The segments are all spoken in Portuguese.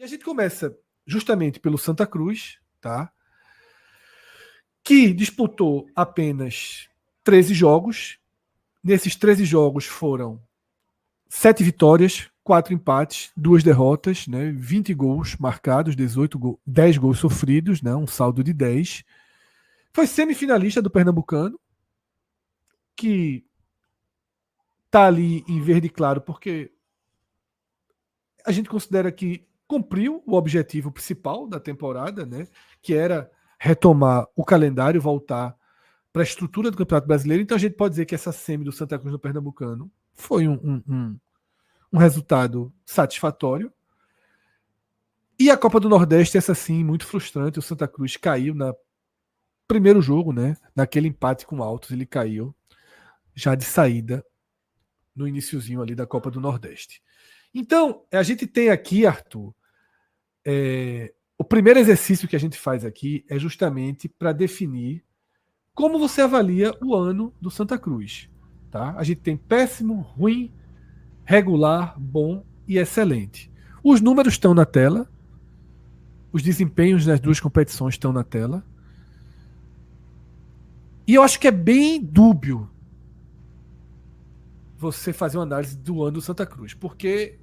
a gente começa justamente pelo Santa Cruz, tá? Que disputou apenas 13 jogos. Nesses 13 jogos foram 7 vitórias, 4 empates, 2 derrotas, né? 20 gols marcados, 10 gols sofridos, né? Um saldo de 10. Foi semifinalista do Pernambucano, que tá ali em verde claro porque a gente considera que cumpriu o objetivo principal da temporada, né? Que era retomar o calendário, voltar para a estrutura do Campeonato Brasileiro. Então a gente pode dizer que essa semi do Santa Cruz no Pernambucano foi um resultado satisfatório. E a Copa do Nordeste, essa sim, muito frustrante. O Santa Cruz caiu no primeiro jogo, né? Naquele empate com o Altos, ele caiu já de saída no iniciozinho ali da Copa do Nordeste. Então, a gente tem aqui, Arthur, o primeiro exercício que a gente faz aqui é justamente para definir como você avalia o ano do Santa Cruz. Tá? A gente tem péssimo, ruim, regular, bom e excelente. Os números estão na tela, os desempenhos das duas competições estão na tela. E eu acho que é bem dúbio você fazer uma análise do ano do Santa Cruz, porque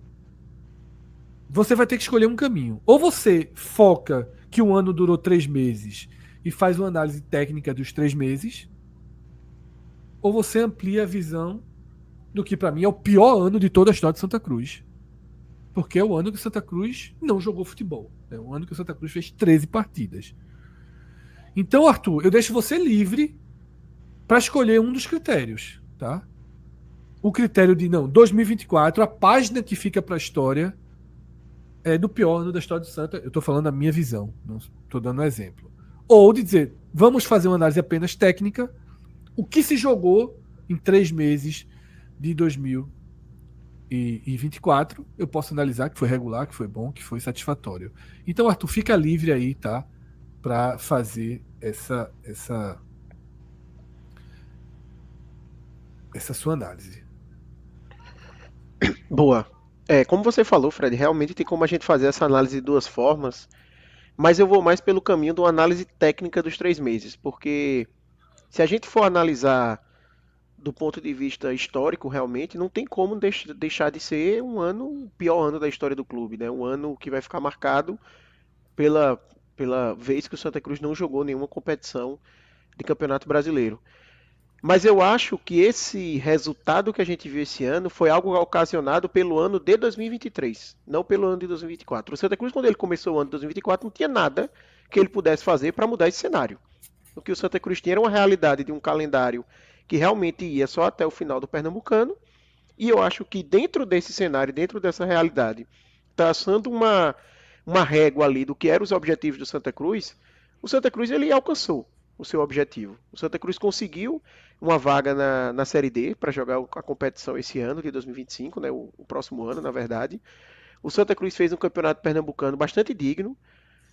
você vai ter que escolher um caminho. Ou você foca que o ano durou 3 meses e faz uma análise técnica dos 3 meses, ou você amplia a visão do que para mim é o pior ano de toda a história de Santa Cruz. Porque é o ano que o Santa Cruz não jogou futebol. É o ano que o Santa Cruz fez 13 partidas. Então, Arthur, eu deixo você livre para escolher um dos critérios, tá? O critério de 2024, a página que fica para a história é do pior ano da história do Santa. Eu estou falando a minha visão, não estou dando um exemplo. Ou de dizer, vamos fazer uma análise apenas técnica, o que se jogou em 3 meses de 2024, eu posso analisar que foi regular, que foi bom, que foi satisfatório. Então, Arthur, fica livre aí, tá? Para fazer essa sua análise. Boa. Como você falou, Fred, realmente tem como a gente fazer essa análise de duas formas, mas eu vou mais pelo caminho de uma análise técnica dos 3 meses, porque se a gente for analisar do ponto de vista histórico, realmente, não tem como deixar de ser um ano, o pior ano da história do clube, né? Um ano que vai ficar marcado pela vez que o Santa Cruz não jogou nenhuma competição de Campeonato Brasileiro. Mas eu acho que esse resultado que a gente viu esse ano foi algo ocasionado pelo ano de 2023, não pelo ano de 2024. O Santa Cruz, quando ele começou o ano de 2024, não tinha nada que ele pudesse fazer para mudar esse cenário. O que o Santa Cruz tinha era uma realidade de um calendário que realmente ia só até o final do Pernambucano. E eu acho que dentro desse cenário, dentro dessa realidade, traçando uma régua ali do que eram os objetivos do Santa Cruz, o Santa Cruz ele alcançou o seu objetivo. O Santa Cruz conseguiu uma vaga na Série D para jogar a competição esse ano de 2025, né, o próximo ano, na verdade. O Santa Cruz fez um campeonato pernambucano bastante digno.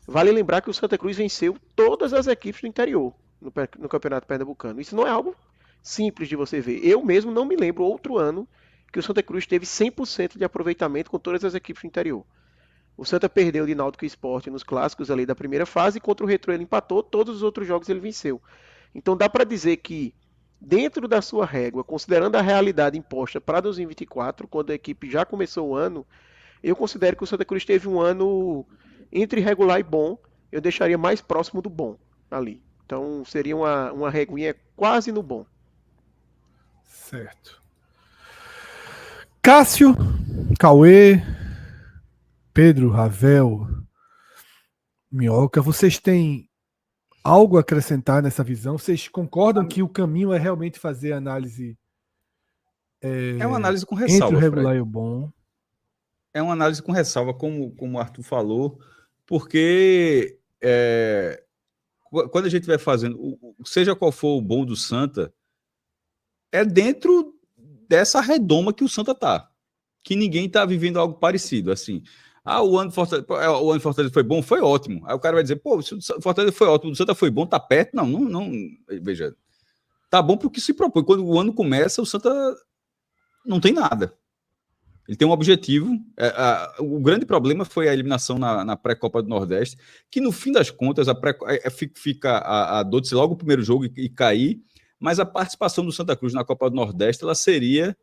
Vale lembrar que o Santa Cruz venceu todas as equipes do interior no campeonato pernambucano. Isso não é algo simples de você ver. Eu mesmo não me lembro outro ano que o Santa Cruz teve 100% de aproveitamento com todas as equipes do interior. O Santa perdeu de Náutico Sport nos clássicos ali da primeira fase, e contra o Retrô ele empatou, todos os outros jogos ele venceu. Então dá para dizer que, dentro da sua régua, considerando a realidade imposta para 2024, quando a equipe já começou o ano, eu considero que o Santa Cruz teve um ano entre regular e bom, eu deixaria mais próximo do bom ali. Então seria uma reguinha quase no bom. Certo. Cássio, Cauê, Pedro, Ravel, Minhoca, vocês têm algo a acrescentar nessa visão? Vocês concordam que o caminho é realmente fazer a análise É uma análise com entre ressalva, o regular Fred. e o bom? É uma análise com ressalva, como o Arthur falou, porque quando a gente vai fazendo, seja qual for o bom do Santa, é dentro dessa redoma que o Santa tá, que ninguém tá vivendo algo parecido, assim. O ano de Fortaleza foi bom, foi ótimo. Aí o cara vai dizer, pô, se o Fortaleza foi ótimo, o Santa foi bom, tá perto? Não, veja, tá bom porque se propõe. Quando o ano começa, o Santa não tem nada. Ele tem um objetivo. O grande problema foi a eliminação na pré-Copa do Nordeste, que no fim das contas fica a dor de ser logo o primeiro jogo e cair, mas a participação do Santa Cruz na Copa do Nordeste ela seria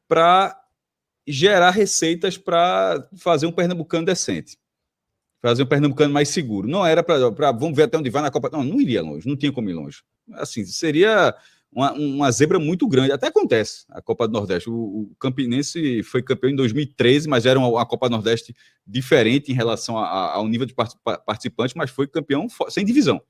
para gerar receitas para fazer um pernambucano decente, fazer um pernambucano mais seguro. Não era para vamos ver até onde vai na Copa. Não iria longe, não tinha como ir longe. Assim, seria uma zebra muito grande. Até acontece a Copa do Nordeste. O Campinense foi campeão em 2013, mas era uma Copa do Nordeste diferente em relação ao nível de participantes, mas foi campeão sem divisão.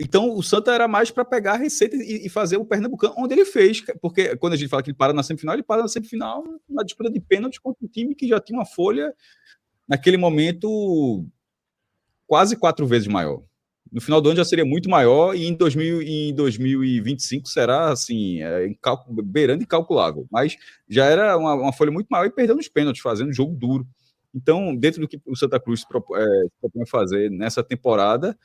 Então, o Santa era mais para pegar a receita e fazer o Pernambucano, onde ele fez, porque quando a gente fala que ele para na semifinal, ele para na semifinal na disputa de pênaltis contra um time que já tinha uma folha, naquele momento, quase 4 vezes maior. No final do ano já seria muito maior e em 2025 será, assim, beirando incalculável. Mas já era uma folha muito maior e perdeu nos pênaltis, fazendo um jogo duro. Então, dentro do que o Santa Cruz se propõe fazer nessa temporada,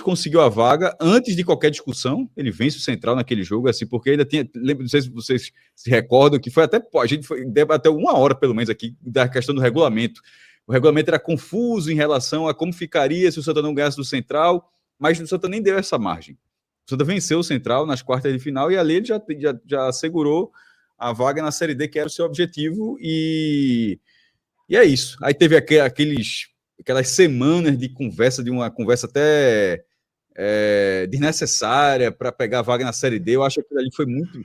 conseguiu a vaga antes de qualquer discussão. Ele vence o Central naquele jogo, assim, porque ainda tinha. Não sei se vocês se recordam que foi até. A gente debateu 1 hora, pelo menos, aqui, da questão do regulamento. O regulamento era confuso em relação a como ficaria se o Santa não ganhasse do Central, mas o Santa nem deu essa margem. O Santa venceu o Central nas quartas de final e ali ele já assegurou a vaga na Série D, que era o seu objetivo, e é isso. Aí teve aquelas semanas de uma conversa até desnecessária para pegar a vaga na Série D. Eu acho que aquilo ali foi muito...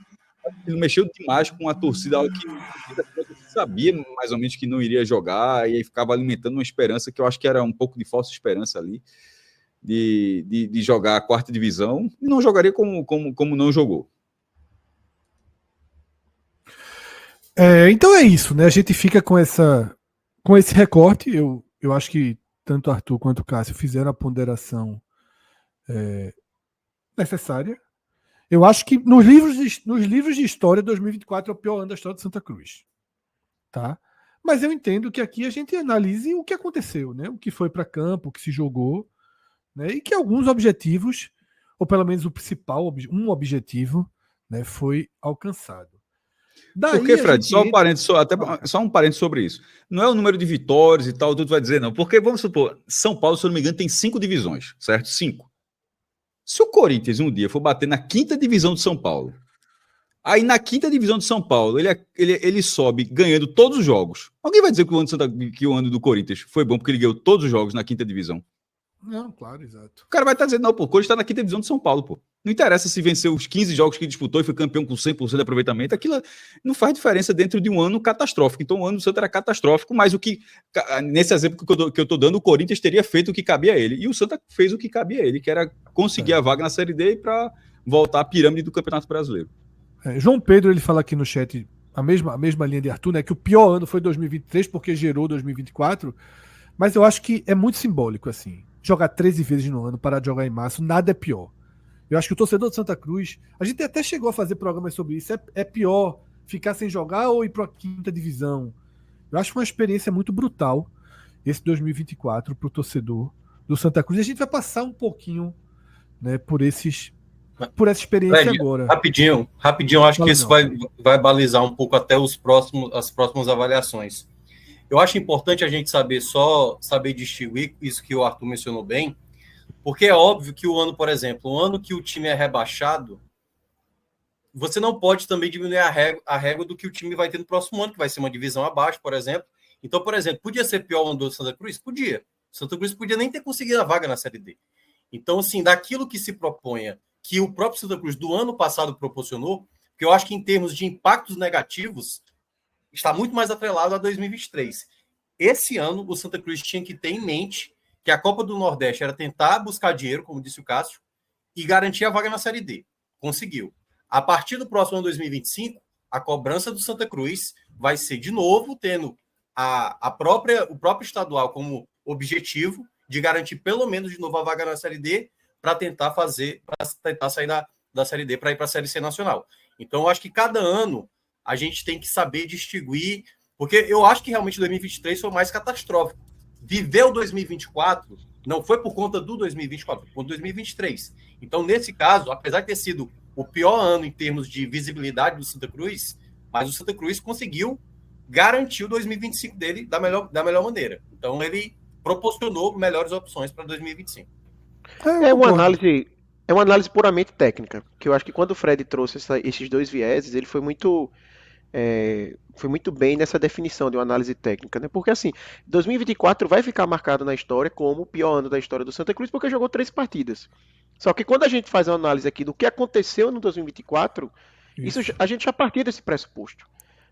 Ele mexeu demais com a torcida, que sabia mais ou menos que não iria jogar, e aí ficava alimentando uma esperança que eu acho que era um pouco de falsa esperança ali, de jogar a 4ª divisão, e não jogaria como não jogou. Então é isso, né? A gente fica com esse recorte. Eu acho que tanto Arthur quanto Cássio fizeram a ponderação necessária. Eu acho que nos livros de história, 2024 é o pior ano da história de Santa Cruz. Tá? Mas eu entendo que aqui a gente analise o que aconteceu, né? O que foi para campo, o que se jogou, né? E que alguns objetivos, ou pelo menos o principal, um objetivo, né, foi alcançado. Daí Porque, Fred, só um parênteses sobre isso. Não é o número de vitórias e tal, tu vai dizer não. Porque, vamos supor, São Paulo, se eu não me engano, tem 5 divisões, certo? 5. Se o Corinthians um dia for bater na 5ª divisão de São Paulo, aí na 5ª divisão de São Paulo ele sobe ganhando todos os jogos. Alguém vai dizer que o ano do Corinthians foi bom porque ele ganhou todos os jogos na 5ª divisão? Não, claro, exato. O cara vai estar dizendo, não, pô, o Corinthians está na 5ª divisão de São Paulo, pô. Não interessa se venceu os 15 jogos que disputou e foi campeão com 100% de aproveitamento, aquilo não faz diferença dentro de um ano catastrófico. Então o ano do Santa era catastrófico, mas nesse exemplo que eu estou dando, o Corinthians teria feito o que cabia a ele. E o Santa fez o que cabia a ele, que era conseguir a vaga na Série D para voltar à pirâmide do Campeonato Brasileiro. João Pedro, ele fala aqui no chat a mesma linha de Arthur, né, que o pior ano foi 2023 porque gerou 2024, mas eu acho que é muito simbólico assim. Jogar 13 vezes no ano, parar de jogar em março, nada é pior. Eu acho que o torcedor de Santa Cruz, a gente até chegou a fazer programas sobre isso, é pior ficar sem jogar ou ir para a 5ª divisão. Eu acho uma experiência muito brutal esse 2024 para o torcedor do Santa Cruz. E a gente vai passar um pouquinho, né, por essa experiência, Fred, agora. Rapidinho, acho que isso vai balizar um pouco até as próximas avaliações. Eu acho importante a gente saber distinguir isso que o Arthur mencionou bem, porque é óbvio que o ano que o time é rebaixado, você não pode também diminuir a régua do que o time vai ter no próximo ano, que vai ser uma divisão abaixo, por exemplo. Então, por exemplo, podia ser pior o ano do Santa Cruz? Podia. O Santa Cruz podia nem ter conseguido a vaga na Série D. Então, assim, daquilo que se proponha, que o próprio Santa Cruz do ano passado proporcionou, que eu acho que em termos de impactos negativos, está muito mais atrelado a 2023. Esse ano, o Santa Cruz tinha que ter em mente que a Copa do Nordeste era tentar buscar dinheiro, como disse o Cássio, e garantir a vaga na Série D. Conseguiu. A partir do próximo ano 2025, a cobrança do Santa Cruz vai ser, de novo, tendo o próprio estadual como objetivo de garantir pelo menos de novo a vaga na Série D para tentar sair da Série D para ir para a Série C nacional. Então, eu acho que cada ano a gente tem que saber distinguir, porque eu acho que realmente 2023 foi mais catastrófico. Viver o 2024 não foi por conta do 2024, foi por conta do 2023. Então, nesse caso, apesar de ter sido o pior ano em termos de visibilidade do Santa Cruz, Mas o Santa Cruz conseguiu garantir o 2025 dele da melhor maneira. Então, ele proporcionou melhores opções para 2025. É uma análise puramente técnica, que eu acho que quando o Fred trouxe esses dois vieses, ele foi muito bem nessa definição de uma análise técnica, né? Porque assim, 2024 vai ficar marcado na história como o pior ano da história do Santa Cruz, porque jogou 3 partidas. Só que quando a gente faz uma análise aqui do que aconteceu no 2024, a gente já partia desse pressuposto.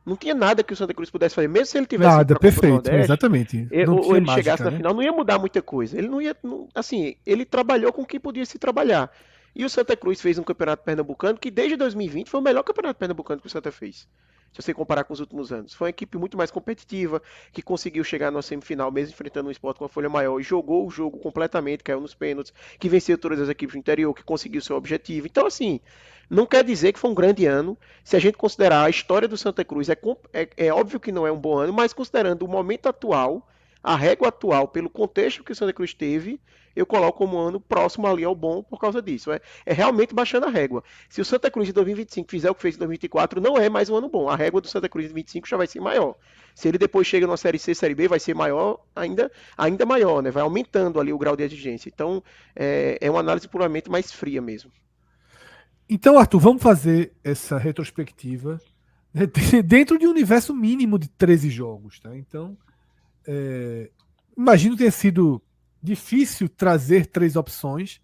Não tinha nada que o Santa Cruz pudesse fazer, mesmo se ele tivesse Nada, ido pra Copa do perfeito, Nordeste, exatamente. Não ou tinha ele chegasse mágica, na né? final, não ia mudar muita coisa. Ele não ia, assim, ele trabalhou com o que podia se trabalhar. E o Santa Cruz fez um campeonato pernambucano que desde 2020 foi o melhor campeonato pernambucano que o Santa fez. Se você comparar com os últimos anos. Foi uma equipe muito mais competitiva, que conseguiu chegar na semifinal, mesmo enfrentando um Sport com uma folha maior, e jogou o jogo completamente, caiu nos pênaltis, que venceu todas as equipes do interior, que conseguiu seu objetivo. Então, assim, não quer dizer que foi um grande ano. Se a gente considerar a história do Santa Cruz, é óbvio que não é um bom ano, mas considerando o momento atual, a régua atual, pelo contexto que o Santa Cruz teve, eu coloco como um ano próximo ali ao bom por causa disso. É realmente baixando a régua. Se o Santa Cruz em 2025 fizer o que fez em 2024, não é mais um ano bom. A régua do Santa Cruz em 2025 já vai ser maior. Se ele depois chega numa Série C, Série B, vai ser maior, ainda maior, né? Vai aumentando ali o grau de exigência. Então, é uma análise puramente mais fria mesmo. Então, Arthur, vamos fazer essa retrospectiva dentro de um universo mínimo de 13 jogos, tá? Então, imagino que tenha sido difícil trazer 3 opções,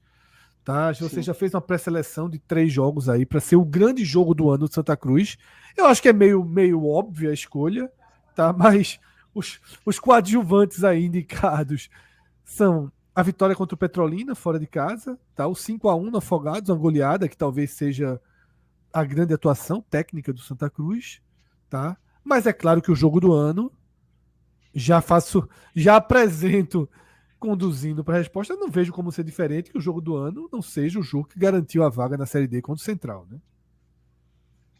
tá? Você já fez uma pré-seleção de 3 jogos aí para ser o grande jogo do ano do Santa Cruz. Eu acho que é meio óbvia a escolha, tá? Mas os coadjuvantes aí indicados são a vitória contra o Petrolina, fora de casa, tá? O 5-1 no Afogados, uma goleada que talvez seja a grande atuação técnica do Santa Cruz, tá? Mas é claro que o jogo do ano já apresento conduzindo para a resposta, eu não vejo como ser diferente que o jogo do ano não seja o jogo que garantiu a vaga na Série D contra o Central, né?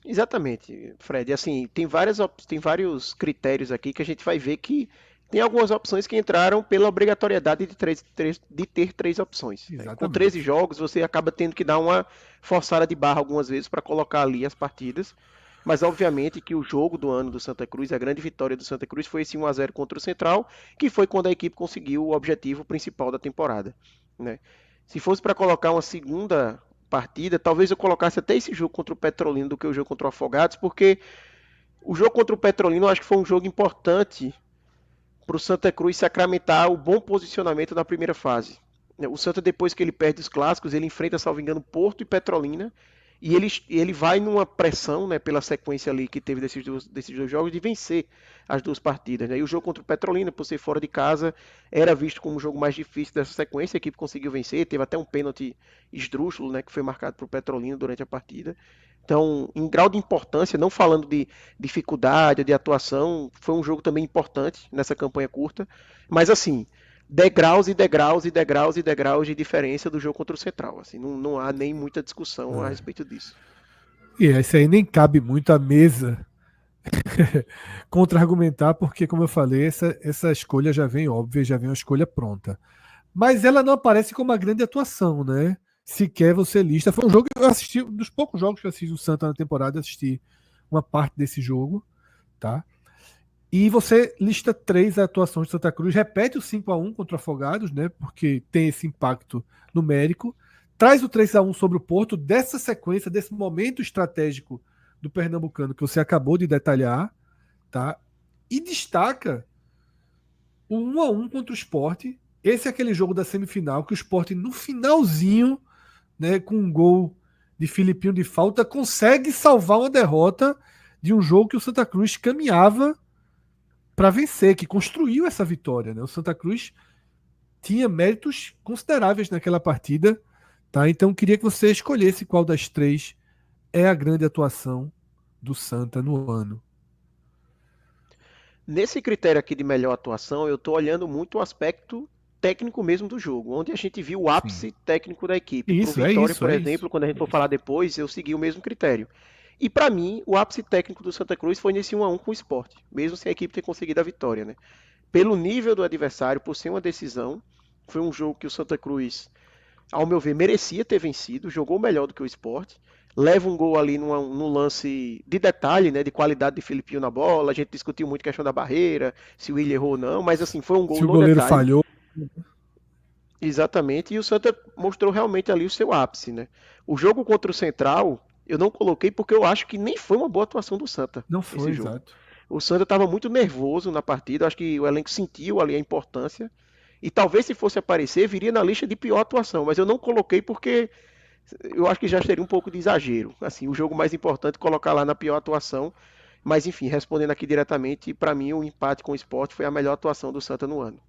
Exatamente, Fred. Assim, tem vários critérios aqui que a gente vai ver que tem algumas opções que entraram pela obrigatoriedade de ter 3 opções. Né? Com 13 jogos, você acaba tendo que dar uma forçada de barra algumas vezes para colocar ali as partidas. Mas obviamente que o jogo do ano do Santa Cruz, a grande vitória do Santa Cruz foi esse 1-0 contra o Central, que foi quando a equipe conseguiu o objetivo principal da temporada. Né? Se fosse para colocar uma segunda partida, talvez eu colocasse até esse jogo contra o Petrolino do que o jogo contra o Afogados, porque o jogo contra o Petrolino eu acho que foi um jogo importante para o Santa Cruz sacramentar o bom posicionamento na primeira fase. O Santa, depois que ele perde os clássicos, ele enfrenta, salvo engano, Porto e Petrolina, e ele vai numa pressão, né, pela sequência ali que teve desses dois jogos, de vencer as 2 partidas. Né? E o jogo contra o Petrolina, por ser fora de casa, era visto como o jogo mais difícil dessa sequência. A equipe conseguiu vencer, teve até um pênalti esdrúxulo, né, que foi marcado para o Petrolina durante a partida. Então, em grau de importância, não falando de dificuldade, de atuação, foi um jogo também importante nessa campanha curta. Mas assim, degraus e degraus e degraus e degraus de diferença do jogo contra o Central. Assim, não há nem muita discussão a respeito disso. E esse aí nem cabe muito à mesa contra-argumentar, porque, como eu falei, essa escolha já vem óbvia, já vem uma escolha pronta. Mas ela não aparece como uma grande atuação, né? Sequer você lista. Foi um jogo que eu assisti, dos poucos jogos que eu assisti do Santa na temporada, eu assisti uma parte desse jogo, tá? E você lista 3 atuações de Santa Cruz, repete o 5-1 contra o Afogados, né? Porque tem esse impacto numérico. Traz o 3-1 sobre o Porto, dessa sequência, desse momento estratégico do Pernambucano que você acabou de detalhar, tá? E destaca o 1-1 contra o Sport. Esse é aquele jogo da semifinal que o Sport, no finalzinho, né, com um gol de Filipinho de falta, consegue salvar uma derrota de um jogo que o Santa Cruz caminhava para vencer, que construiu essa vitória. Né? O Santa Cruz tinha méritos consideráveis naquela partida. Tá? Então queria que você escolhesse qual das 3 é a grande atuação do Santa no ano. Nesse critério aqui de melhor atuação, eu estou olhando muito o aspecto técnico mesmo do jogo, onde a gente viu o ápice técnico da equipe. Isso, Pro Vitória, por exemplo, quando a gente for falar depois, eu segui o mesmo critério. E para mim, o ápice técnico do Santa Cruz foi nesse 1-1 com o Sport, mesmo sem a equipe ter conseguido a vitória. Né? Pelo nível do adversário, por ser uma decisão, foi um jogo que o Santa Cruz, ao meu ver, merecia ter vencido, jogou melhor do que o Sport. leva um gol ali num lance de detalhe, né, de qualidade de Filipinho na bola. A gente discutiu muito a questão da barreira, se o Willian errou ou não, mas assim, foi um gol Se o no goleiro detalhe. falhou. Exatamente, e o Santa mostrou realmente ali o seu ápice, né? O jogo contra o Central, eu não coloquei porque eu acho que nem foi uma boa atuação do Santa, Não esse foi, jogo. exato. O Santa estava muito nervoso na partida, acho que o elenco sentiu ali a importância, e talvez se fosse aparecer, viria na lista de pior atuação, mas eu não coloquei porque eu acho que já seria um pouco de exagero. Assim, o jogo mais importante colocar lá na pior atuação, mas enfim, respondendo aqui diretamente, para mim o empate com o Sport foi a melhor atuação do Santa no ano.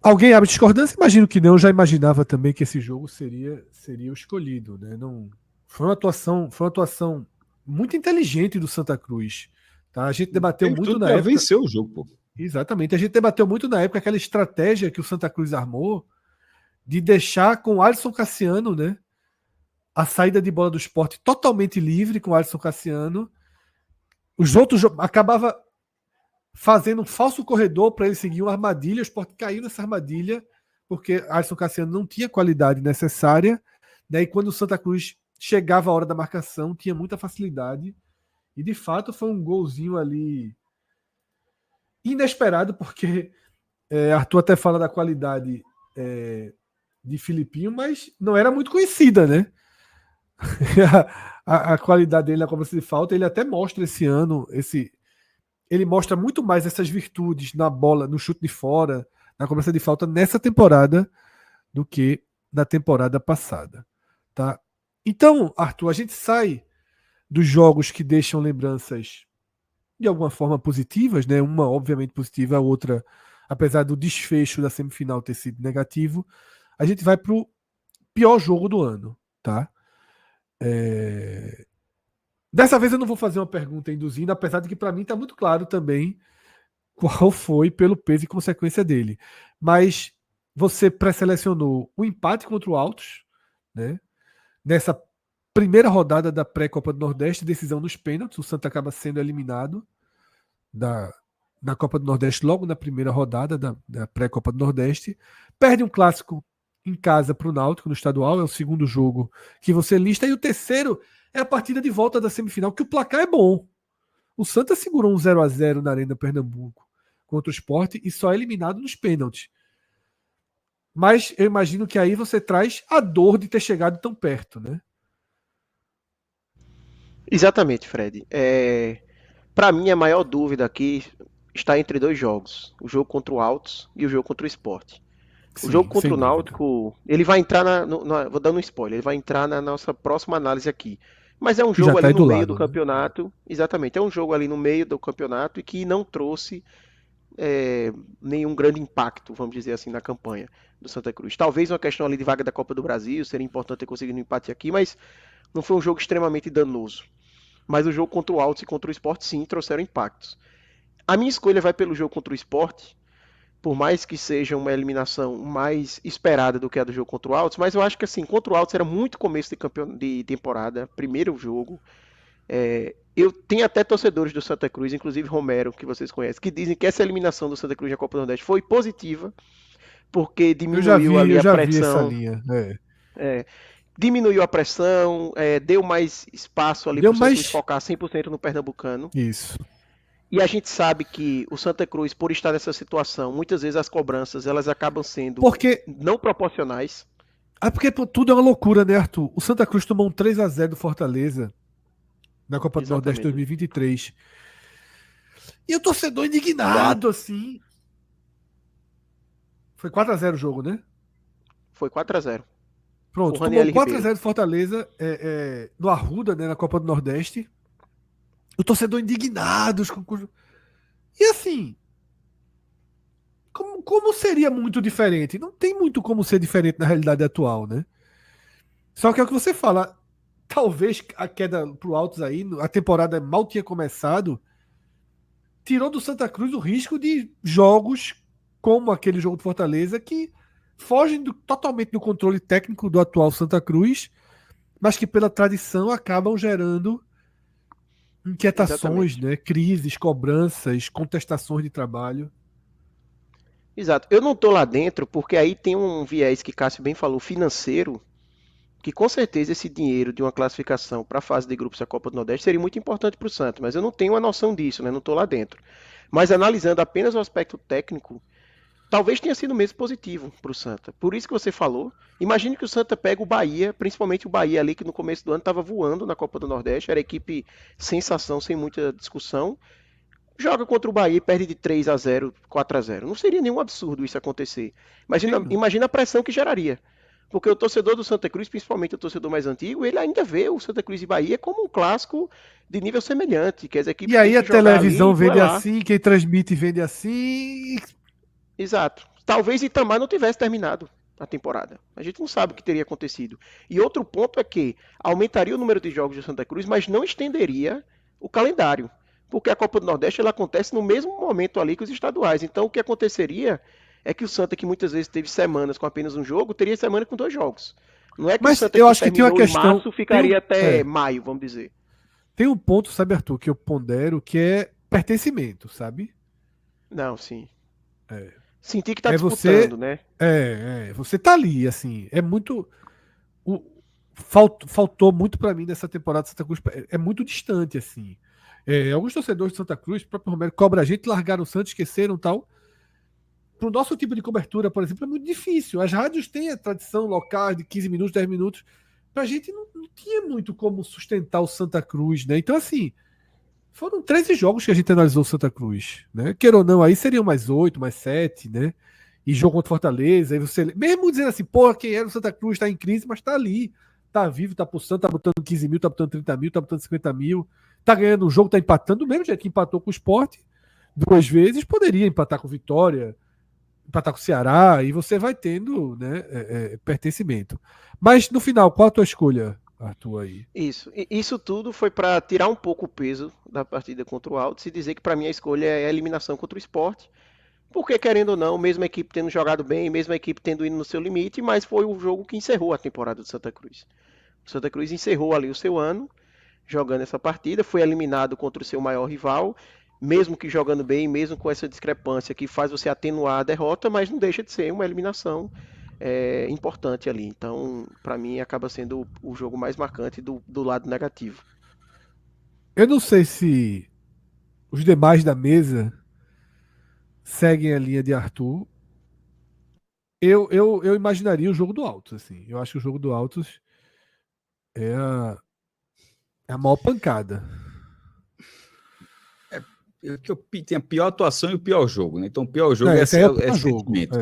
Alguém abre discordância? Imagino que não. Eu já imaginava também que esse jogo seria o escolhido, né? Não, foi uma atuação muito inteligente do Santa Cruz. Tá? A gente debateu Teve muito tudo na para época. vencer o jogo, pô. Exatamente. A gente debateu muito na época aquela estratégia que o Santa Cruz armou de deixar com o Alisson Cassiano, né? A saída de bola do Sport totalmente livre com o Alisson Cassiano. Os outros acabava fazendo um falso corredor para ele seguir uma armadilha. O Sport caiu nessa armadilha porque Alisson Cassiano não tinha qualidade necessária. Né? E quando o Santa Cruz chegava a hora da marcação, tinha muita facilidade. E de fato foi um golzinho ali inesperado, porque Arthur até fala da qualidade de Filipinho, mas não era muito conhecida, né? a qualidade dele na cobrança de falta, ele até mostra esse ano, ele mostra muito mais essas virtudes na bola, no chute de fora, na cobrança de falta nessa temporada do que na temporada passada, tá? Então, Arthur, a gente sai dos jogos que deixam lembranças de alguma forma positivas, né? Uma obviamente positiva, a outra, apesar do desfecho da semifinal ter sido negativo, a gente vai pro pior jogo do ano, tá? Dessa vez eu não vou fazer uma pergunta induzindo, apesar de que para mim está muito claro também qual foi pelo peso e consequência dele. Mas você pré-selecionou o empate contra o Altos, né? Nessa primeira rodada da pré-Copa do Nordeste, decisão nos pênaltis, o Santa acaba sendo eliminado da Copa do Nordeste logo na primeira rodada da pré-Copa do Nordeste, perde um clássico em casa para o Náutico no estadual, é o segundo jogo que você lista, e o terceiro é a partida de volta da semifinal, que o placar é bom. O Santa segurou um 0-0 na Arena Pernambuco contra o Sport e só é eliminado nos pênaltis. Mas eu imagino que aí você traz a dor de ter chegado tão perto, né? Exatamente, Fred. Para mim, a maior dúvida aqui está entre dois jogos: o jogo contra o Altos e o jogo contra o Sport. O jogo Sim, contra sem o dúvida. Náutico, ele vai entrar vou dando um spoiler, ele vai entrar na nossa próxima análise aqui. Mas é um Que já jogo está ali aí no do meio do lado, né? campeonato, exatamente, é um jogo ali no meio do campeonato e que não trouxe nenhum grande impacto, vamos dizer assim, na campanha do Santa Cruz. Talvez uma questão ali de vaga da Copa do Brasil, seria importante ter conseguido um empate aqui, mas não foi um jogo extremamente danoso. Mas o jogo contra o Altos e contra o Sport sim trouxeram impactos. A minha escolha vai pelo jogo contra o Sport, por mais que seja uma eliminação mais esperada do que a do jogo contra o Altos, mas eu acho que assim, contra o Altos era muito começo de temporada, primeiro jogo. Eu tenho até torcedores do Santa Cruz, inclusive Romero, que vocês conhecem, que dizem que essa eliminação do Santa Cruz na Copa do Nordeste foi positiva, porque diminuiu ali Eu a já vi essa pressão, linha. diminuiu a pressão, deu mais espaço ali para Deu o Santa Cruz mais. focar 100% no Pernambucano. Isso. E a gente sabe que o Santa Cruz, por estar nessa situação, muitas vezes as cobranças elas acabam sendo Porque não proporcionais. porque pô, tudo é uma loucura, né, Arthur? O Santa Cruz tomou um 3-0 do Fortaleza na Copa do Nordeste Exatamente. 2023. E o torcedor indignado, assim. Foi 4-0 o jogo, né? Foi 4-0. O Pronto, tomou Raniel Ribeiro. 4-0 do Fortaleza no Arruda, né, na Copa do Nordeste. O torcedor indignado. E assim, como seria muito diferente? Não tem muito como ser diferente na realidade atual, né? Só que é o que você fala. Talvez a queda pro Altos aí, a temporada mal tinha começado, tirou do Santa Cruz o risco de jogos como aquele jogo do Fortaleza que fogem totalmente do controle técnico do atual Santa Cruz, mas que pela tradição acabam gerando inquietações, Exatamente. né? Crises, cobranças, contestações de trabalho. Exato. Eu não tô lá dentro porque aí tem um viés que Cássio bem falou, financeiro, que com certeza esse dinheiro de uma classificação para a fase de grupos da Copa do Nordeste seria muito importante para o Santa, mas eu não tenho uma noção disso, né? Não estou lá dentro. Mas analisando apenas o aspecto técnico, talvez tenha sido mesmo positivo para o Santa. Por isso que você falou, imagine que o Santa pega o Bahia, principalmente o Bahia ali, que no começo do ano estava voando na Copa do Nordeste, era equipe sensação, sem muita discussão, joga contra o Bahia e perde de 3-0, 4-0. Não seria nenhum absurdo isso acontecer. Imagina a pressão que geraria. Porque o torcedor do Santa Cruz, principalmente o torcedor mais antigo, ele ainda vê o Santa Cruz e Bahia como um clássico de nível semelhante, que as equipes E aí têm a que jogar televisão ali e vende duelar. assim, quem transmite vende assim. Exato. Talvez Itamar não tivesse terminado a temporada. A gente não sabe o que teria acontecido. E outro ponto é que aumentaria o número de jogos do Santa Cruz, mas não estenderia o calendário. Porque a Copa do Nordeste ela acontece no mesmo momento ali que os estaduais. Então o que aconteceria é que o Santa, que muitas vezes teve semanas com apenas um jogo, teria semana com 2 jogos. Não é que o Mas Santa eu que acho que tem uma terminou em questão. março ficaria até É, maio, vamos dizer. tem um ponto, sabe, Arthur, que eu pondero, que é pertencimento, sabe? Não, sim. É, Sentir que tá é você. disputando, né? Você tá ali, assim. É muito. Faltou muito pra mim nessa temporada de Santa Cruz. É muito distante, assim. Alguns torcedores de Santa Cruz, o próprio Romero, cobra a gente, largaram o Santos, esqueceram tal. Pro nosso tipo de cobertura, por exemplo, é muito difícil. As rádios têm a tradição local de 15 minutos, 10 minutos. Pra gente não tinha muito como sustentar o Santa Cruz, né? Então, assim, foram 13 jogos que a gente analisou o Santa Cruz, né? Queira ou não, aí seriam mais 8, mais 7, né? E jogo contra Fortaleza, aí você. Mesmo dizendo assim, porra, quem era o Santa Cruz tá em crise, mas tá ali. Tá vivo, tá pulsando, tá botando 15 mil, tá botando 30 mil, tá botando 50 mil. Tá ganhando o jogo, tá empatando, do mesmo jeito que empatou com o Sport 2 vezes, poderia empatar com o Vitória, empatar com o Ceará, e você vai tendo, né, pertencimento. Mas no final, qual a tua escolha, Arthur, aí? Isso tudo foi para tirar um pouco o peso da partida contra o Altos e dizer que para mim a escolha é a eliminação contra o Sport. Porque, querendo ou não, mesmo a equipe tendo jogado bem, mesmo a equipe tendo ido no seu limite, mas foi o jogo que encerrou a temporada do Santa Cruz. O Santa Cruz encerrou ali o seu ano jogando essa partida, foi eliminado contra o seu maior rival, mesmo que jogando bem, mesmo com essa discrepância que faz você atenuar a derrota, mas não deixa de ser uma eliminação importante ali. Então, para mim, acaba sendo o jogo mais marcante do lado negativo. Eu não sei se os demais da mesa seguem a linha de Arthur. Eu imaginaria o jogo do Altos, assim. Eu acho que o jogo do Altos é a maior pancada. Tem a pior atuação e o pior jogo, né? Então, o pior jogo Esse aí é o é pior jogo. sentimento.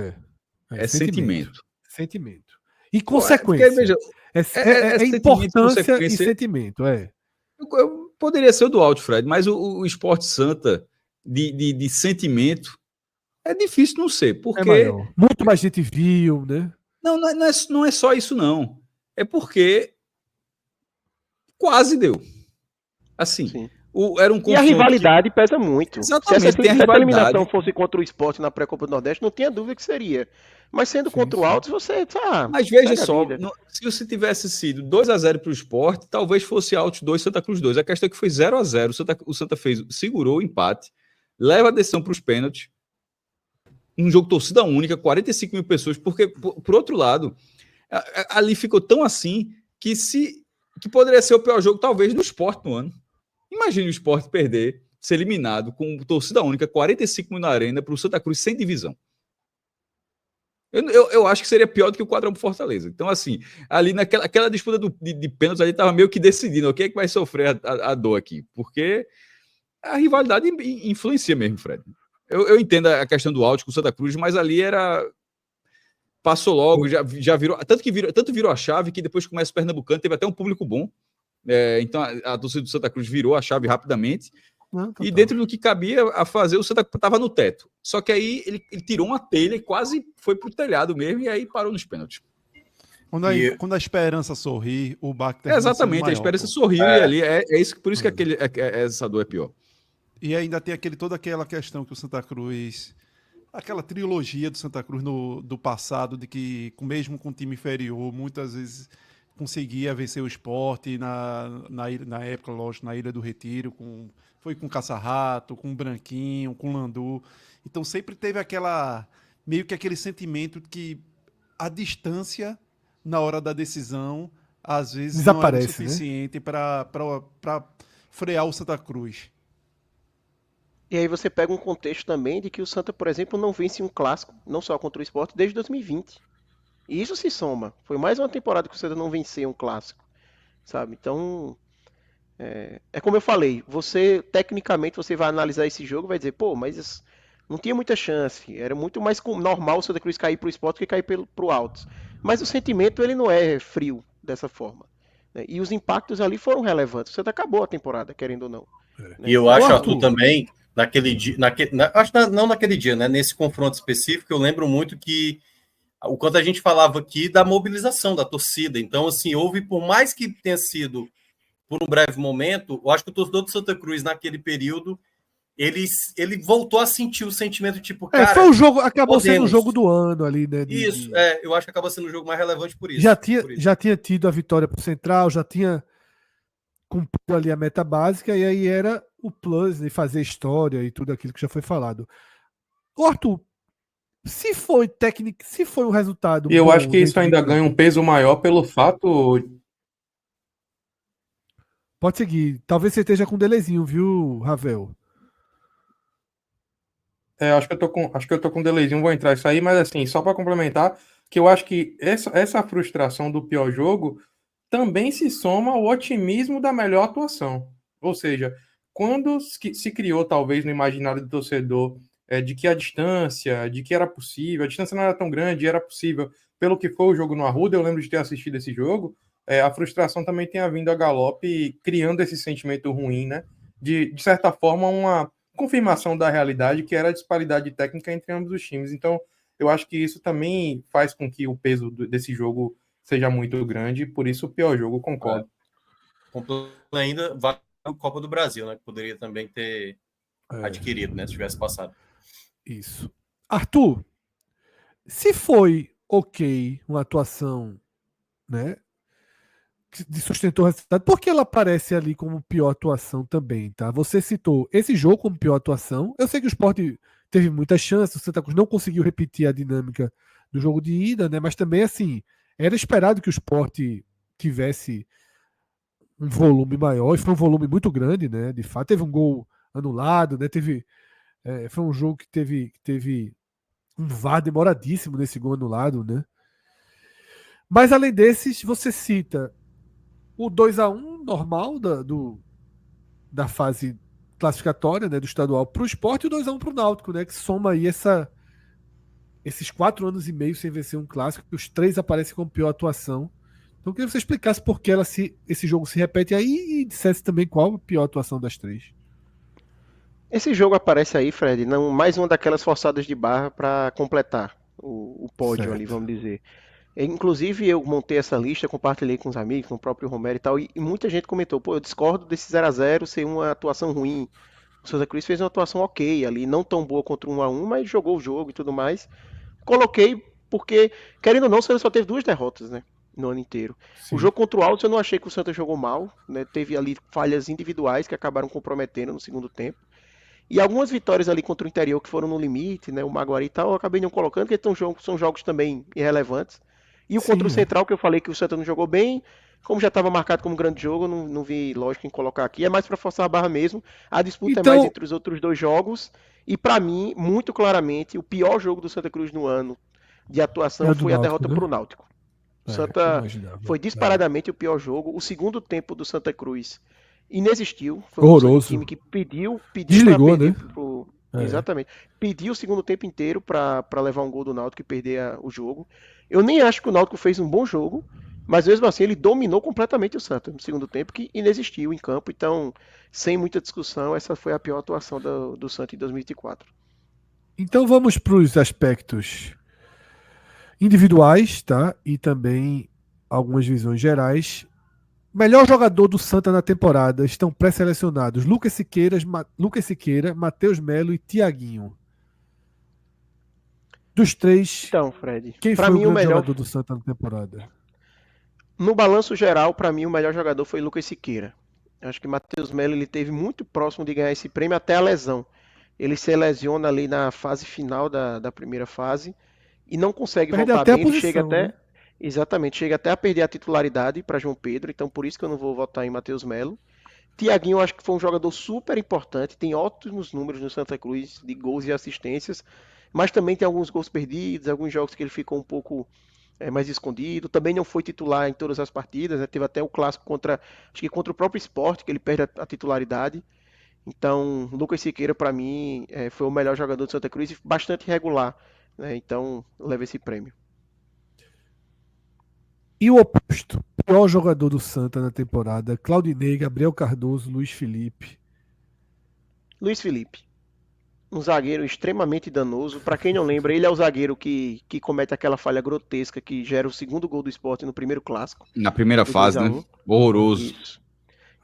É sentimento. Sentimento. E Porque, consequência. veja, sentimento, Importância e consequência. sentimento, Eu poderia ser o do Alto, Fred, mas o Esporte Santa de sentimento é difícil não ser, É porque maior. Muito mais gente viu, né? não é só isso, não. É porque quase deu. Assim, Sim. era um E a confronto rivalidade pesa muito. Exatamente, tem a Se essa rivalidade. eliminação fosse contra o Sport na pré-Copa do Nordeste, não tinha dúvida que seria. Mas sendo contra o Altos, você Mas veja segue a só, vida. se você tivesse sido 2-0 para o Sport, talvez fosse Altos 2, Santa Cruz 2. A questão é que foi 0-0. O Santa segurou o empate, leva a decisão para os pênaltis. Um jogo torcida única, 45 mil pessoas, porque, por outro lado, ali ficou tão assim que poderia ser o pior jogo, talvez, do Sport no ano. Imagine o Sport perder, ser eliminado com torcida única, 45 mil na arena, para o Santa Cruz sem divisão. Eu acho que seria pior do que o 4x1 pro Fortaleza. Então, assim, ali naquela disputa de pênaltis, ali estava meio que decidindo quem é que vai sofrer a dor aqui. Porque a rivalidade influencia mesmo, Fred. Eu entendo a questão do áudio com o Santa Cruz, mas ali passou logo, já virou. Tanto virou a chave que depois que começa o Pernambucano, teve até um público bom. Então a torcida do Santa Cruz virou a chave rapidamente. E dentro do que cabia a fazer, o Santa estava no teto. Só que aí ele tirou uma telha e quase foi pro telhado mesmo, e aí parou nos pênaltis. Quando a esperança sorri, o baque termina Exatamente, maior, a esperança pô. sorriu e ali por isso que essa dor é pior. E ainda tem toda aquela questão que o Santa Cruz, aquela trilogia do Santa Cruz do passado, de que mesmo com time inferior, muitas vezes conseguia vencer o Sport na época, lógico, na Ilha do Retiro, foi com Caça-Rato, com Branquinho, com Landu. Então sempre teve meio que aquele sentimento de que a distância na hora da decisão às vezes Desaparece, não era o né? suficiente para frear o Santa Cruz. E aí você pega um contexto também de que o Santa, por exemplo, não vence um clássico, não só contra o Sport, desde 2020. E isso se soma. Foi mais uma temporada que o Santa não venceu um clássico, sabe? Então, é como eu falei, você, tecnicamente, você vai analisar esse jogo e vai dizer, pô, mas não tinha muita chance. Era muito mais normal o Santa Cruz cair pro Sport que cair pro Altos. Mas o sentimento, ele não é frio dessa forma, né? E os impactos ali foram relevantes. O Santa acabou a temporada, querendo ou não. E eu Ô, acho, Arthur, Arthur, também, naquele dia, não naquele dia, né? Nesse confronto específico, eu lembro muito que o quanto a gente falava aqui da mobilização da torcida. Então, assim, houve, por mais que tenha sido por um breve momento, eu acho que o torcedor do Santa Cruz, naquele período, ele voltou a sentir o sentimento, tipo, foi cara, o jogo, acabou sendo o podemos. jogo do ano ali, né? Isso, eu acho que acaba sendo o jogo mais relevante por isso. Já tinha tido a vitória pro Central, já tinha cumprido ali a meta básica, e aí era o plus de fazer história e tudo aquilo que já foi falado. Ô, Arthur, se foi um resultado E eu acho bom que isso dentro de ainda campo, ganha um peso maior pelo fato. pode seguir. Talvez você esteja com um delezinho, viu, Ravel? Acho que eu tô com um delayzinho, vou entrar isso aí, mas assim, só para complementar, que eu acho que essa frustração do pior jogo também se soma ao otimismo da melhor atuação. Ou seja, quando se criou, talvez, no imaginário do torcedor, de que a distância, de que era possível, a distância não era tão grande, era possível, pelo que foi o jogo no Arruda, eu lembro de ter assistido esse jogo, a frustração também tinha vindo a galope, criando esse sentimento ruim, né? De certa forma, uma confirmação da realidade, que era a disparidade técnica entre ambos os times. Então, eu acho que isso também faz com que o peso desse jogo seja muito grande, por isso o pior jogo, concordo. Ainda vai a Copa do Brasil, né? Que poderia também ter adquirido, né? Se tivesse passado. Isso. Arthur, se foi ok uma atuação, né, que sustentou o resultado, por que ela aparece ali como pior atuação também, tá? Você citou esse jogo como pior atuação. Eu sei que o Sport teve muitas chances, o Santa Cruz não conseguiu repetir a dinâmica do jogo de ida, né? Mas também, assim, era esperado que o Sport tivesse um volume maior, e foi um volume muito grande, né? De fato, teve um gol anulado, né? Foi um jogo que teve um VAR demoradíssimo nesse gol anulado, né? Mas além desses, você cita o 2-1 normal da fase classificatória, né, do estadual para o Sport, e o 2-1 para o Náutico, né, que soma aí esses 4 anos e meio sem vencer um clássico, que os 3 aparecem como pior atuação. Então eu queria que você explicasse por que esse jogo se repete aí e dissesse também qual a pior atuação das 3. Esse jogo aparece aí, Fred, não, mais uma daquelas forçadas de barra para completar o pódio ali, Certo. vamos dizer. Inclusive, eu montei essa lista, compartilhei com os amigos, com o próprio Romero e tal, e muita gente comentou, pô, eu discordo desse 0-0 ser uma atuação ruim. O Santa Cruz fez uma atuação ok ali, não tão boa contra o 1-1, mas jogou o jogo e tudo mais. Coloquei porque, querendo ou não, o Santa só teve 2 derrotas, né, no ano inteiro. Sim. O jogo contra o Altos eu não achei que o Santa jogou mal, né, teve ali falhas individuais que acabaram comprometendo no segundo tempo. E algumas vitórias ali contra o Interior que foram no limite, né, o Maguari e tal, eu acabei não colocando, porque são jogos também irrelevantes. E o contra o Sim, Central, que eu falei que o Santa não jogou bem, como já estava marcado como grande jogo, eu não vi lógica em colocar aqui. É mais para forçar a barra mesmo. A disputa é mais Então, entre os outros 2 jogos. E para mim, muito claramente, o pior jogo do Santa Cruz no ano de atuação é do foi a Náutico, derrota né? para o Náutico. O Santa Imaginava. foi disparadamente o pior jogo. O segundo tempo do Santa Cruz inexistiu. Foi um time Horroroso. que pediu para Desligou, perder né? pro. É. Exatamente. Pediu o segundo tempo inteiro para levar um gol do Náutico e perder o jogo. Eu nem acho que o Náutico fez um bom jogo, mas mesmo assim ele dominou completamente o Santa no segundo tempo, que inexistiu em campo. Então, sem muita discussão, essa foi a pior atuação do Santa em 2024. Então vamos para os aspectos individuais, tá? E também algumas visões gerais. Melhor jogador do Santa na temporada estão pré-selecionados Lucas Siqueira, Matheus Melo e Tiaguinho. Dos 3, Então, Fred, quem para foi o mim o grande melhor jogador do Santa na temporada? no balanço geral, para mim o melhor jogador foi Lucas Siqueira. Acho que Matheus Melo ele teve muito próximo de ganhar esse prêmio até a lesão. Ele se lesiona ali na fase final da primeira fase e não consegue Perde voltar até a bem. Ele chega posição, né? até. Exatamente, chega até a perder a titularidade para João Pedro, então por isso que eu não vou votar em Matheus Melo. Thiaguinho, eu acho que foi um jogador super importante, tem ótimos números no Santa Cruz de gols e assistências, mas também tem alguns gols perdidos, alguns jogos que ele ficou um pouco mais escondido. Também não foi titular em todas as partidas, né? Teve até o clássico acho que contra o próprio Sport, que ele perde a titularidade. Então, Lucas Siqueira, para mim, foi o melhor jogador do Santa Cruz e bastante regular, né? Então, leva esse prêmio. E o oposto, pior jogador do Santa na temporada, Claudinei, Gabriel Cardoso, Luiz Felipe. Luiz Felipe, um zagueiro extremamente danoso. Para quem não lembra, ele é o zagueiro que comete aquela falha grotesca que gera o segundo gol do Sport no primeiro clássico. Na primeira Do fase, 2 a né? 1. Horroroso. Isso.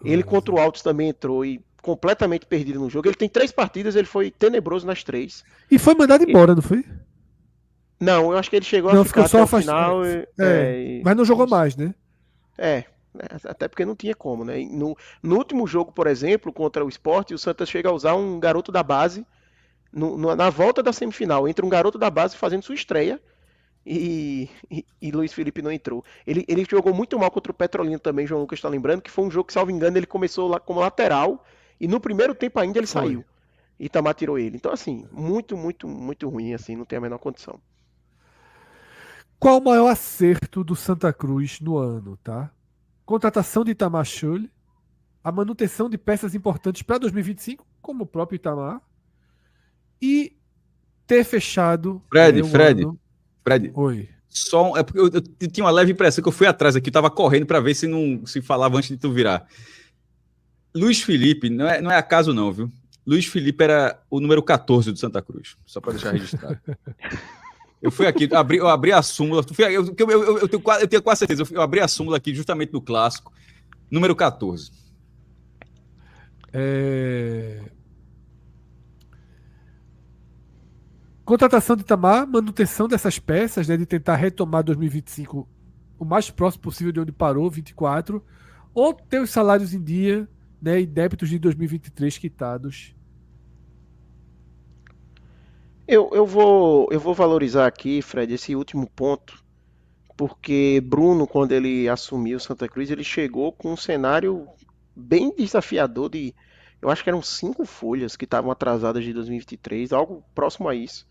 Ele contra o Altos também entrou e completamente perdido no jogo. Ele tem 3 partidas, ele foi tenebroso nas 3. E foi mandado embora, não foi? Não, eu acho que ele chegou Não, a ficar ficou só até o final. mas não jogou mais, né? Até porque não tinha como, né? No último jogo, por exemplo, contra o Sport, o Santos chega a usar um garoto da base na volta da semifinal. Entra um garoto da base fazendo sua estreia e Luiz Felipe não entrou. Ele jogou muito mal contra o Petrolina também, João Lucas está lembrando, que foi um jogo que, salvo engano, ele começou lá como lateral e no primeiro tempo ainda ele saiu. Itamar tirou ele. Então, assim, muito, muito, muito ruim, assim, não tem a menor condição. Qual o maior acerto do Santa Cruz no ano, tá? Contratação de Itamar Schulli, a manutenção de peças importantes para 2025, como o próprio Itamar, e ter fechado. Fred. Oi. É porque eu tinha uma leve impressão que eu fui atrás aqui, eu tava correndo para ver se falava antes de tu virar. Luiz Felipe, não é acaso não, viu? Luiz Felipe era o número 14 do Santa Cruz, só para deixar registrado. Eu fui aqui, eu abri a súmula, eu tenho quase certeza, eu abri a súmula aqui justamente do clássico, número 14. Contratação de Itamar, manutenção dessas peças, né, de tentar retomar 2025 o mais próximo possível de onde parou, 24, ou ter os salários em dia, né, e débitos de 2023 quitados. Eu vou valorizar aqui, Fred, esse último ponto, porque Bruno, quando ele assumiu Santa Cruz, ele chegou com um cenário bem desafiador eu acho que eram 5 folhas que estavam atrasadas de 2023, algo próximo a isso.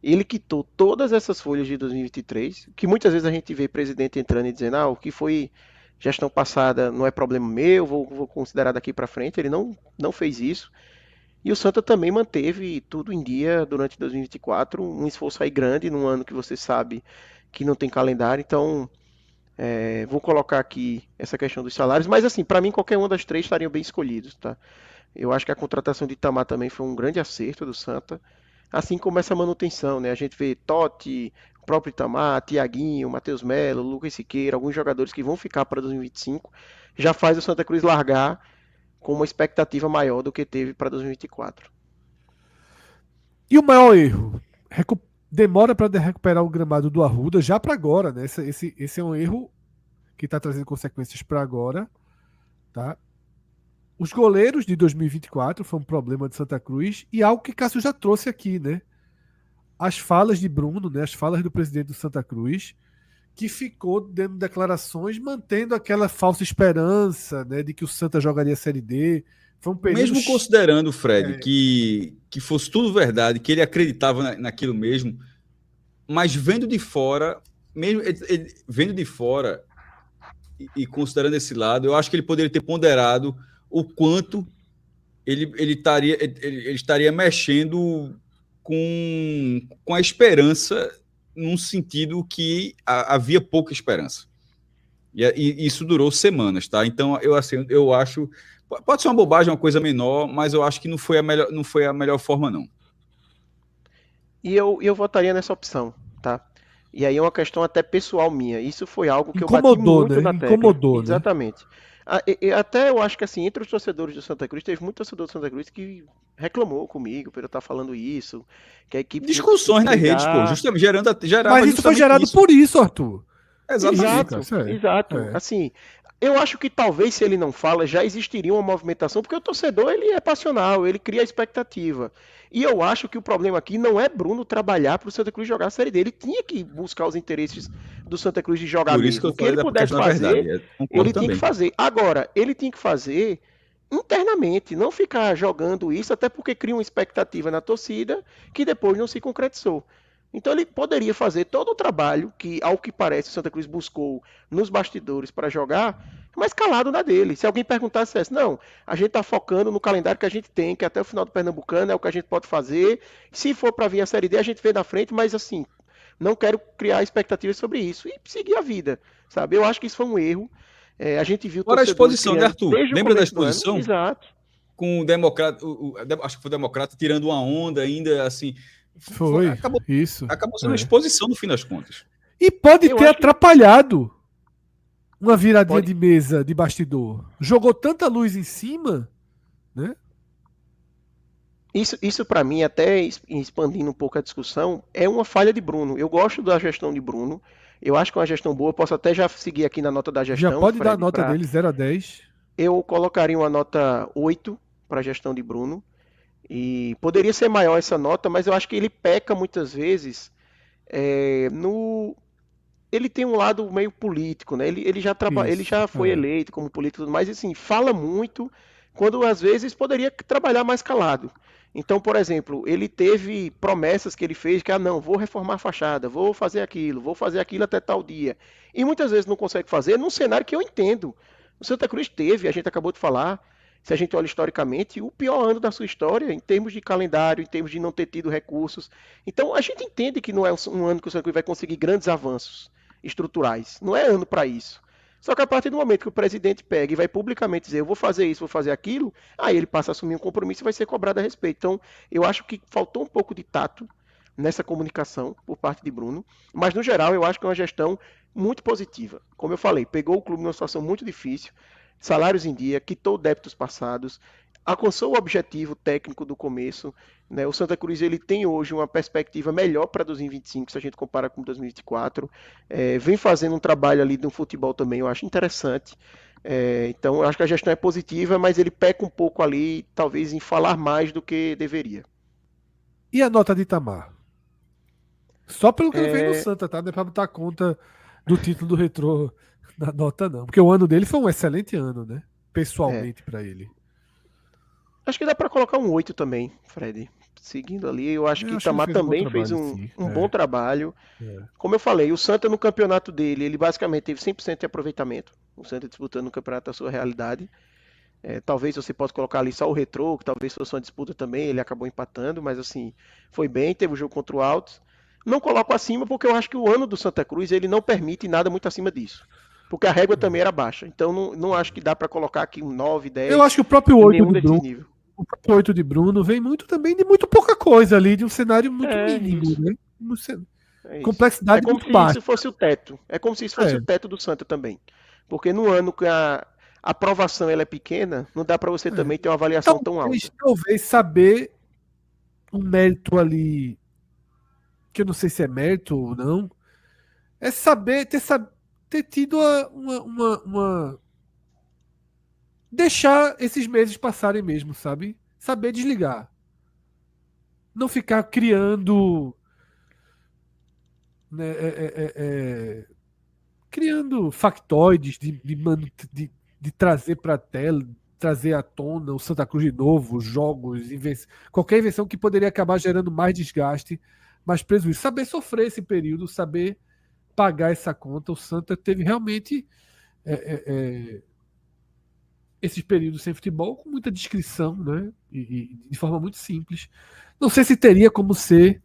Ele quitou todas essas folhas de 2023, que muitas vezes a gente vê presidente entrando e dizendo, o que foi gestão passada não é problema meu, vou considerar daqui para frente. Ele não fez isso. E o Santa também manteve tudo em dia durante 2024, um esforço aí grande, num ano que você sabe que não tem calendário. Então, vou colocar aqui essa questão dos salários, mas assim, para mim qualquer uma das 3 estariam bem escolhidos, tá? Eu acho que a contratação de Itamar também foi um grande acerto do Santa, assim como essa manutenção, né? A gente vê Totti, o próprio Itamar, Thiaguinho, Matheus Melo, Lucas Siqueira, alguns jogadores que vão ficar para 2025, já faz o Santa Cruz largar com uma expectativa maior do que teve para 2024. E o maior erro? Demora para recuperar o gramado do Arruda já para agora, né? Esse é um erro que está trazendo consequências para agora, tá? Os goleiros de 2024 foi um problema de Santa Cruz e algo que Cássio já trouxe aqui, né? As falas de Bruno, né? As falas do presidente do Santa Cruz, que ficou dando declarações, mantendo aquela falsa esperança, né, de que o Santa jogaria a Série D. Foi um período... Mesmo considerando, Fred, que fosse tudo verdade, que ele acreditava naquilo mesmo, mas vendo de fora, mesmo ele vendo de fora e considerando esse lado, eu acho que ele poderia ter ponderado o quanto ele estaria mexendo com a esperança, num sentido que havia pouca esperança. E isso durou semanas, tá? Então, eu acho... Pode ser uma bobagem, uma coisa menor, mas eu acho que não foi a melhor forma, não. E eu votaria nessa opção, tá? E aí é uma questão até pessoal minha. Isso foi algo que eu bati muito na tecla. Incomodou, exatamente. Até eu acho que assim, entre os torcedores do Santa Cruz, teve muito torcedor do Santa Cruz que reclamou comigo por eu estar falando isso, que a equipe... Discussões nas redes, pô, justamente gerava. Mas isso foi gerado por isso, Arthur. Exato. Assim, eu acho que talvez se ele não fala, já existiria uma movimentação, porque o torcedor, ele é passional, ele cria expectativa. E eu acho que o problema aqui não é Bruno trabalhar para o Santa Cruz jogar a Série D. Ele tinha que buscar os interesses do Santa Cruz de jogar Por isso que mesmo. eu O que falei ele da pudesse questão da fazer, verdade. Concordo ele tinha também. que fazer. Agora, ele tinha que fazer internamente, não ficar jogando isso, até porque cria uma expectativa na torcida que depois não se concretizou. Então ele poderia fazer todo o trabalho que, ao que parece, o Santa Cruz buscou nos bastidores para jogar, mas calado na dele. Se alguém perguntasse, não, a gente está focando no calendário que a gente tem, que até o final do Pernambucano é o que a gente pode fazer. Se for para vir a Série D, a gente vê na frente, mas assim, não quero criar expectativas sobre isso e seguir a vida, sabe? Eu acho que isso foi um erro. A gente viu Agora a torcedores exposição, né, criando Arthur? desde o Lembra da começo do ano. exposição? Exato. Com o Democrata, acho que foi o Democrata tirando uma onda ainda, assim. Foi, Acabou isso. sendo uma exposição no fim das contas. E pode Eu ter acho que- atrapalhado uma viradinha Pode. de mesa, de bastidor. Jogou tanta luz em cima, né? Isso para mim, até expandindo um pouco a discussão, é uma falha de Bruno. Eu gosto da gestão de Bruno. Eu acho que é uma gestão boa. Posso até já seguir aqui na nota da gestão. Já pode dar a Fred, nota dele 0 a 10. Eu colocaria uma nota 8 para a gestão de Bruno. E poderia ser maior essa nota, mas eu acho que ele peca muitas vezes no. Ele tem um lado meio político, né? Ele já foi eleito como político, mas assim, fala muito, quando às vezes poderia trabalhar mais calado. Então, por exemplo, ele teve promessas que ele fez que, não, vou reformar a fachada, vou fazer aquilo até tal dia. E muitas vezes não consegue fazer num cenário que eu entendo. O Santa Cruz teve, a gente acabou de falar, se a gente olha historicamente, o pior ano da sua história em termos de calendário, em termos de não ter tido recursos. Então, a gente entende que não é um ano que o Santa Cruz vai conseguir grandes avanços estruturais. Não é ano para isso. Só que a partir do momento que o presidente pega e vai publicamente dizer eu vou fazer isso, vou fazer aquilo, aí ele passa a assumir um compromisso e vai ser cobrado a respeito. Então, eu acho que faltou um pouco de tato nessa comunicação por parte de Bruno, mas no geral eu acho que é uma gestão muito positiva. Como eu falei, pegou o clube numa situação muito difícil, salários em dia, quitou débitos passados, alcançou o objetivo técnico do começo, né? O Santa Cruz ele tem hoje uma perspectiva melhor para 2025 se a gente compara com 2024. Vem fazendo um trabalho ali no futebol também, eu acho interessante. Então eu acho que a gestão é positiva, mas ele peca um pouco ali, talvez em falar mais do que deveria. E a nota de Itamar? Só pelo que ele fez no Santa, tá? Não é pra botar conta do título do Retrô na nota, não. Porque o ano dele foi um excelente ano, né? Pessoalmente para ele. Acho que dá para colocar um 8 também, Fred. Seguindo ali, eu acho que Itamar também fez um bom trabalho. Como eu falei, o Santa no campeonato dele, ele basicamente teve 100% de aproveitamento. O Santa disputando o campeonato da sua realidade. Talvez você possa colocar ali só o Retrô, que talvez fosse uma disputa também, ele acabou empatando, mas assim, foi bem, teve o jogo contra o Altos. Não coloco acima porque eu acho que o ano do Santa Cruz, ele não permite nada muito acima disso. Porque a régua também era baixa. Então não acho que dá para colocar aqui um 9, 10. Eu acho que o próprio 8 nenhum de Bruno, nível. o próprio 8 de Bruno vem muito também de muito pouca coisa ali, de um cenário muito mínimo, isso. né? Complexidade como muito se baixa. isso fosse o teto. É como se isso fosse o teto do Santa também. Porque no ano que a aprovação ela é pequena, não dá para você também ter uma avaliação tão alta. Talvez saber um mérito ali, que eu não sei se é mérito ou não, é saber ter tido uma deixar esses meses passarem mesmo, sabe? Saber desligar. Não ficar criando né, criando factoides de trazer para a tela, trazer à tona o Santa Cruz de novo, jogos, qualquer invenção que poderia acabar gerando mais desgaste, mais prejuízo. Saber sofrer esse período, saber pagar essa conta. O Santa teve realmente esses períodos sem futebol com muita discrição, né? E de forma muito simples. Não sei se teria como ser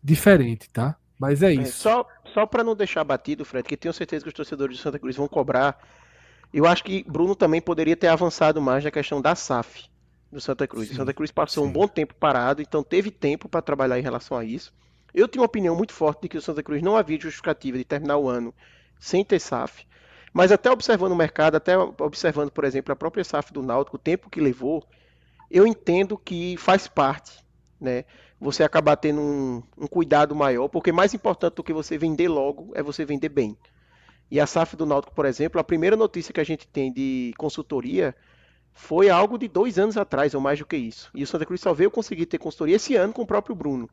diferente, tá? Mas é isso. Só para não deixar batido, Fred, que tenho certeza que os torcedores de Santa Cruz vão cobrar. Eu acho que Bruno também poderia ter avançado mais na questão da SAF do Santa Cruz. O Santa Cruz passou um bom tempo parado, então teve tempo para trabalhar em relação a isso. Eu tenho uma opinião muito forte de que o Santa Cruz não havia justificativa de terminar o ano sem ter SAF. Mas até observando o mercado, até observando, por exemplo, a própria SAF do Náutico, o tempo que levou, eu entendo que faz parte, né? Você acabar tendo um cuidado maior, porque mais importante do que você vender logo é você vender bem. E a SAF do Náutico, por exemplo, a primeira notícia que a gente tem de consultoria foi algo de 2 anos atrás, ou mais do que isso. E o Santa Cruz só veio conseguir ter consultoria esse ano com o próprio Bruno.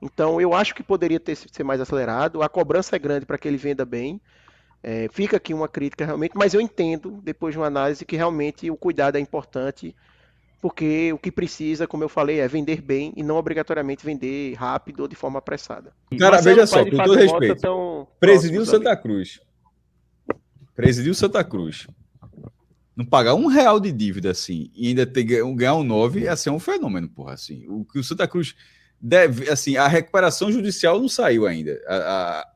Então, eu acho que poderia ser mais acelerado. A cobrança é grande para que ele venda bem. Fica aqui uma crítica realmente, mas eu entendo, depois de uma análise, que realmente o cuidado é importante, porque o que precisa, como eu falei, é vender bem e não obrigatoriamente vender rápido ou de forma apressada. Cara, Marcelo veja só, Paes e com Fábio todo Mota respeito, estão presidiu próximos ali. Santa Cruz. Não pagar R$1 de dívida, assim, e ainda ganhar um 9, assim, é um fenômeno, porra, assim. O que o Santa Cruz deve, assim, a recuperação judicial não saiu ainda,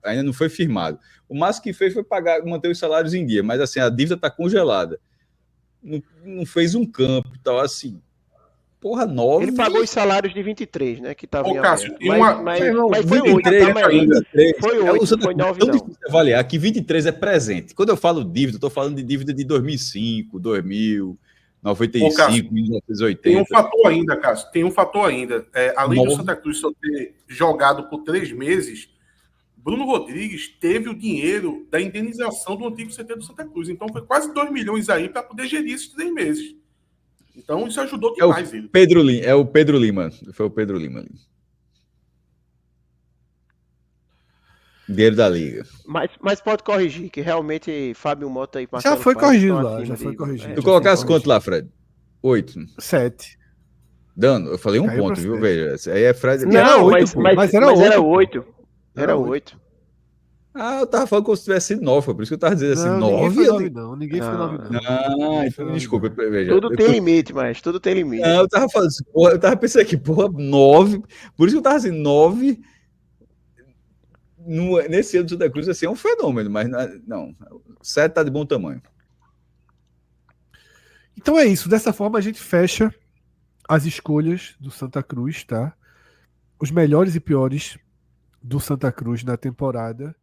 ainda não foi firmado. O máximo que fez foi manter os salários em dia, mas, assim, a dívida está congelada. Não fez um campo e tal, assim. Porra, 9. Ele pagou os salários de 23, né? Que estavam Ô, em Cássio, aberto. e uma- Mas foi 8, 23, tá, Maria? 23. Foi É, 8, o Santa foi Cruz 9 tão não. difícil de avaliar que 23 é presente. Quando eu falo dívida, eu estou falando de dívida de 2005, 2000, Ô, Cássio, 95, tem um 1980. fator ainda, Cássio. Tem um fator ainda. Além do Nove. Santa Cruz só ter jogado por 3 meses, Bruno Rodrigues teve o dinheiro da indenização do antigo CT do Santa Cruz. Então foi quase 2 milhões aí para poder gerir esses 3 meses. Então isso ajudou demais ele. É o Pedro Lima. Foi o Pedro Lima ali. Dinheiro da Liga. Mas pode corrigir, que realmente Fábio Mota e Já Marcelo foi Paes corrigido estão lá, acima já foi de- corrigido. Tu Já colocasse foi quanto lá, Fred? 8. 7. Dando, eu falei um Caiu ponto, pra viu? sete. Veja. Esse aí é Fred. Não, era Não, oito, mas, pô. mas, Mas era mas era 8, 8. Era 8. Ah, eu tava falando como se tivesse sido 9, foi por isso que eu tava dizendo assim, Não, 9. ninguém foi 9 não. Ninguém foi 9 não. Ah, Ninguém foi 9 desculpa, não. veja. Tudo tem limite, mas tudo tem limite. Não, eu tava falando assim, porra, eu tava pensando aqui, porra, 9. Por isso que eu tava assim, 9. Nesse ano do Santa Cruz, assim, é um fenômeno, mas não. 7 tá de bom tamanho. Então é isso. Dessa forma a gente fecha as escolhas do Santa Cruz, tá? Os melhores e piores do Santa Cruz na temporada.